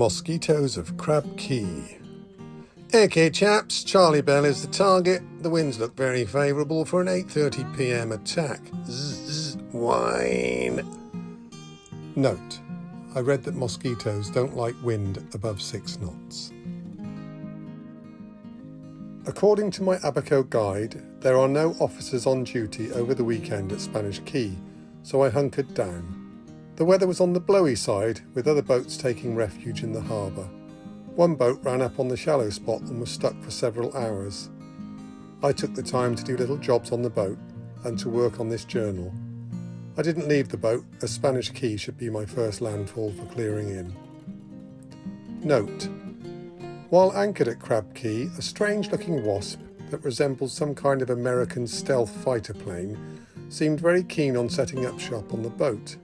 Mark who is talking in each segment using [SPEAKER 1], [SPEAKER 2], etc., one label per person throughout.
[SPEAKER 1] mosquitoes of CRAB Cay. Okay chaps, Charlie Bell is the target. The winds look very favourable for an 8:30 PM attack. Zzz, whine. Note, I read that mosquitoes don't like wind above 6 knots. According to my Abaco guide, there are no officers on duty over the weekend at Spanish Cay, so I hunkered down. The weather was on the blowy side, with other boats taking refuge in the harbour. One boat ran up on the shallow spot and was stuck for several hours. I took the time to do little jobs on the boat and to work on this journal. I didn't leave the boat, as Spanish Cay should be my first landfall for clearing in. Note: while anchored at CRAB Cay, a strange-looking wasp that resembles some kind of American stealth fighter plane seemed very keen on setting up shop on the boat.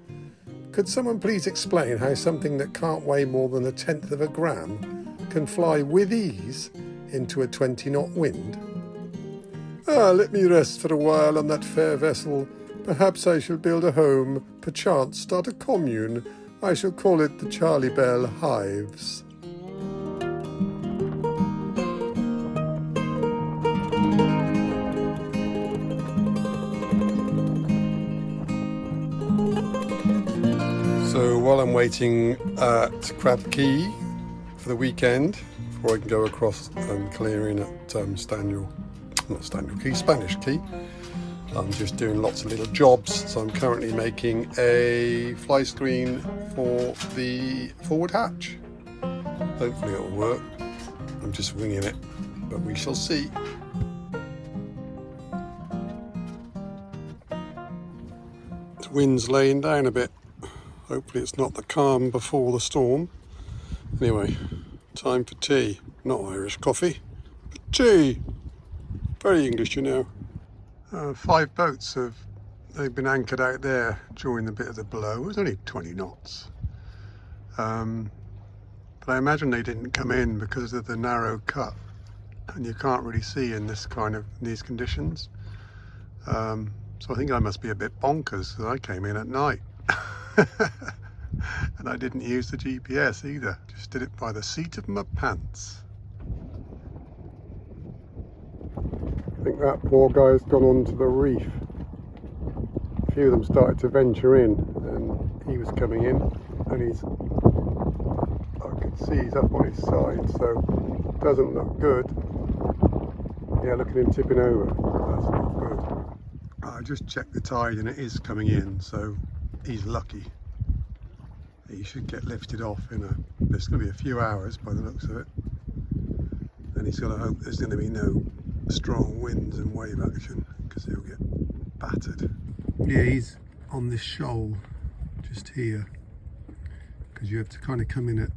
[SPEAKER 1] Could someone please explain how something that can't weigh more than 1/10 of a gram can fly with ease into a 20-knot wind? Let me rest for a while on that fair vessel. Perhaps I shall build a home, perchance start a commune. I shall call it the Charlie Bell Hives. So while I'm waiting at CRAB Cay for the weekend, before I can go across and clear in at Spanish Cay, I'm just doing lots of little jobs. So I'm currently making a fly screen for the forward hatch. Hopefully it'll work. I'm just winging it, but we shall see. The wind's laying down a bit. Hopefully it's not the calm before the storm. Anyway, time for tea. Not Irish coffee, but tea. Very English, you know. 5 boats they've been anchored out there during the bit of the blow. It was only 20 knots. But I imagine they didn't come in because of the narrow cut, and you can't really see in these conditions. So I think I must be a bit bonkers because I came in at night. And I didn't use the GPS either, just did it by the seat of my pants. I think that poor guy's gone onto the reef. A few of them started to venture in, and he was coming in, and I could see he's up on his side, so it doesn't look good. Yeah, look at him tipping over. That's not good. I just checked the tide and it is coming in, so he's lucky. He should get lifted off it's going to be a few hours by the looks of it. And he's got to hope there's going to be no strong winds and wave action, because he'll get battered. Yeah, he's on this shoal just here, because you have to kind of come in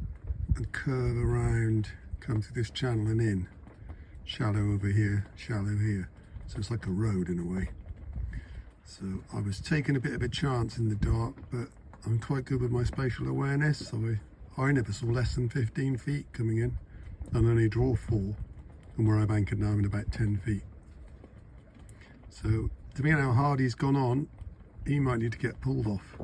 [SPEAKER 1] and curve around, come through this channel and in. Shallow over here, shallow here. So it's like a road in a way. So I was taking a bit of a chance in the dark, but I'm quite good with my spatial awareness, so I never saw less than 15 feet coming in, and only draw 4, and where I've anchored now I'm in about 10 feet. So depending on how hard he's gone on, he might need to get pulled off.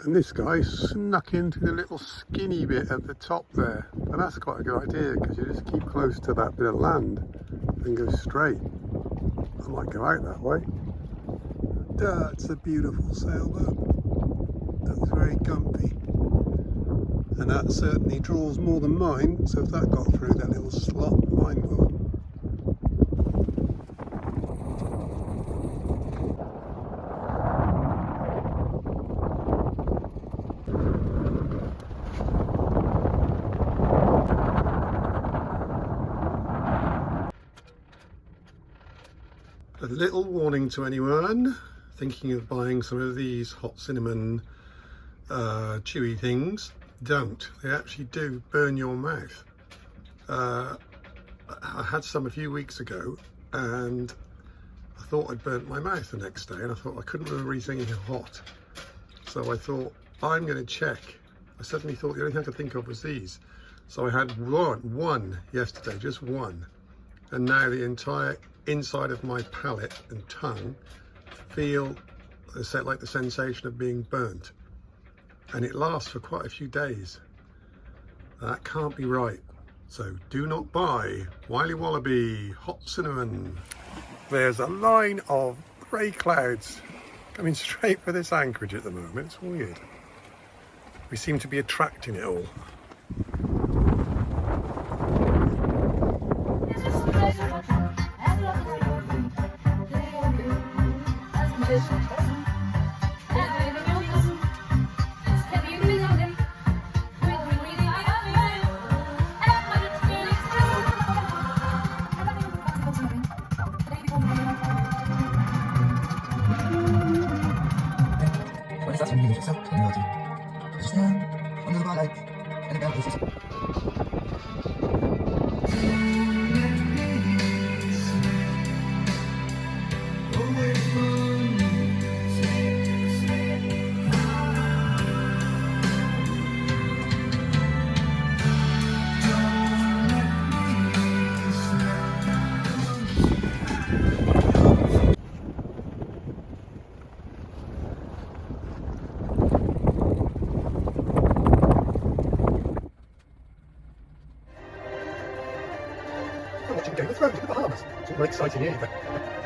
[SPEAKER 1] And this guy snuck into the little skinny bit at the top there, and that's quite a good idea, because you just keep close to that bit of land and go straight. I might go out that way. That's a beautiful sailboat. That's very comfy, and that certainly draws more than mine, so if that got through that little slot, mine will. A little warning to anyone thinking of buying some of these hot cinnamon chewy things: don't. They actually do burn your mouth. I had some a few weeks ago, and I thought I'd burnt my mouth the next day, and I thought I couldn't remember eating anything hot. So I thought, I'm going to check. I suddenly thought the only thing I could think of was these. So I had one yesterday, just one. And now the entire inside of my palate and tongue feel like the sensation of being burnt. And it lasts for quite a few days. That can't be right. So do not buy Wiley Wallaby hot cinnamon. There's a line of grey clouds coming straight for this anchorage at the moment. It's weird. We seem to be attracting it all. Watching Game of Thrones in the Bahamas. It's all very exciting anyway.